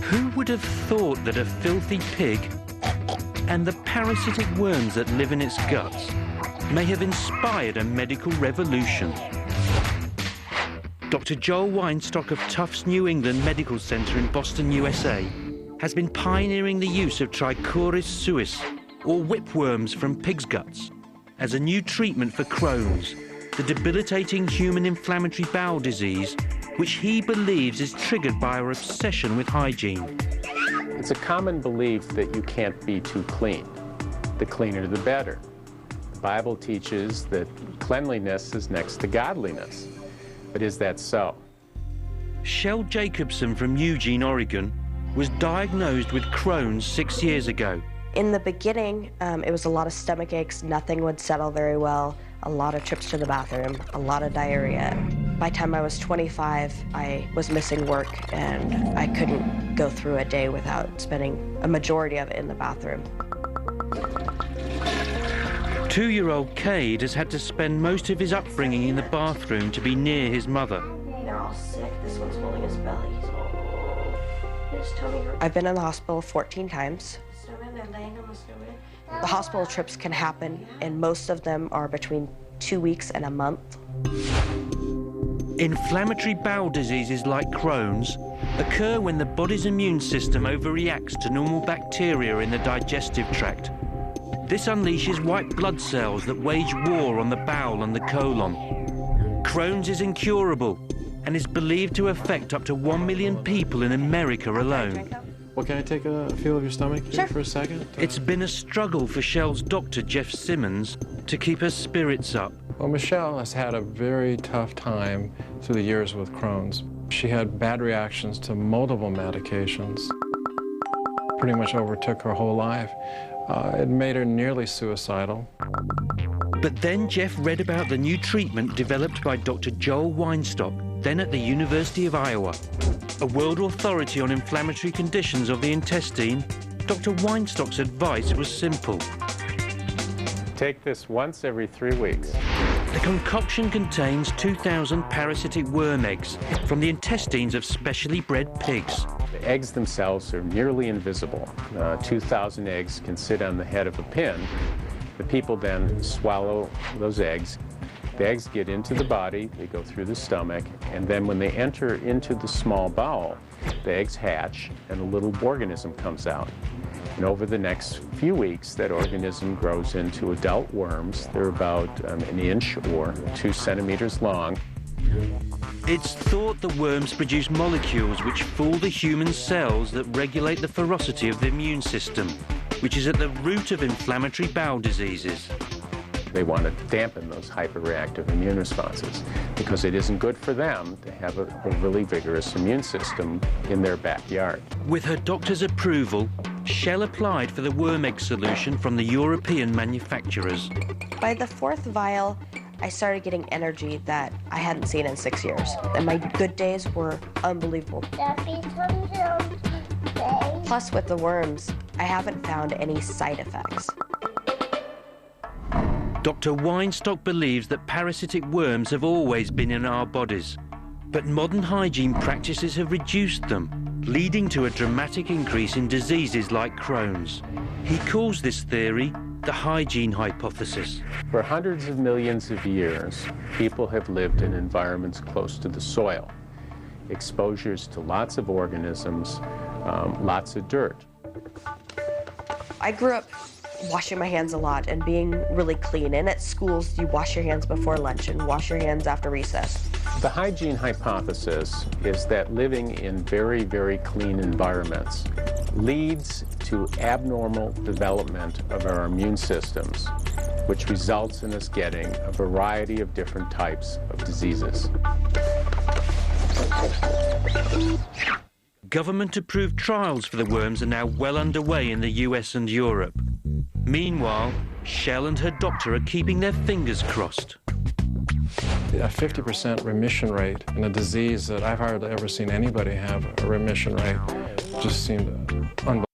Who would have thought that a filthy pig and the parasitic worms that live in its guts may have inspired a medical revolution? Dr. Joel Weinstock of Tufts New England Medical Center in Boston, USA, has been pioneering the use of Trichoris suis, or whipworms from pigs' guts, as a new treatment for Crohn's, the debilitating human inflammatory bowel disease which he believes is triggered by our obsession with hygiene. It's a common belief that you can't be too clean. The cleaner, the better. The Bible teaches that cleanliness is next to godliness. But is that so? Shell Jacobson from Eugene, Oregon, was diagnosed with Crohn's 6 years ago. In the beginning, it was a lot of stomach aches, nothing would settle very well, a lot of trips to the bathroom, a lot of diarrhea. By the time I was 25, I was missing work and I couldn't go through a day without spending a majority of it in the bathroom. 2-year-old Cade has had to spend most of his upbringing in the bathroom to be near his mother. They're all sick. This one's holding his belly. His tummy hurts. I've been in the hospital 14 times. They're laying on the snowman. The hospital trips can happen, and most of them are between 2 weeks and a month. Inflammatory bowel diseases like Crohn's occur when the body's immune system overreacts to normal bacteria in the digestive tract. This unleashes white blood cells that wage war on the bowel and the colon. Crohn's is incurable and is believed to affect up to 1 million people in America alone. Well, can I take a feel of your stomach here for a second? It's been a struggle for Shell's doctor, Jeff Simmons, to keep her spirits up. Well, Michelle has had a very tough time through the years with Crohn's. She had bad reactions to multiple medications. Pretty much overtook her whole life. It made her nearly suicidal. But then Jeff read about the new treatment developed by Dr. Joel Weinstock, then at the University of Iowa. A world authority on inflammatory conditions of the intestine, Dr. Weinstock's advice was simple. Take this once every 3 weeks. The concoction contains 2,000 parasitic worm eggs from the intestines of specially bred pigs. The eggs themselves are nearly invisible. 2,000 eggs can sit on the head of a pin. The people then swallow those eggs. The eggs get into the body, they go through the stomach, and then when they enter into the small bowel, the eggs hatch and a little organism comes out. And over the next few weeks, that organism grows into adult worms. They're about an inch or 2 centimeters long. It's thought the worms produce molecules which fool the human cells that regulate the ferocity of the immune system, which is at the root of inflammatory bowel diseases. They want to dampen those hyperreactive immune responses because it isn't good for them to have a really vigorous immune system in their backyard. With her doctor's approval, Shell applied for the worm egg solution from the European manufacturers. By the 4th vial, I started getting energy that I hadn't seen in 6 years. And my good days were unbelievable. Plus, with the worms, I haven't found any side effects. Dr. Weinstock believes that parasitic worms have always been in our bodies, but modern hygiene practices have reduced them, leading to a dramatic increase in diseases like Crohn's. He calls this theory the hygiene hypothesis. For hundreds of millions of years, people have lived in environments close to the soil, exposures to lots of organisms, lots of dirt. I grew up washing my hands a lot and being really clean. And at schools, you wash your hands before lunch and wash your hands after recess. The hygiene hypothesis is that living in very, very clean environments leads to abnormal development of our immune systems, which results in us getting a variety of different types of diseases. Government-approved trials for the worms are now well underway in the US and Europe. Meanwhile, Shell and her doctor are keeping their fingers crossed. A 50% remission rate in a disease that I've hardly ever seen anybody have a remission rate just seemed unbelievable.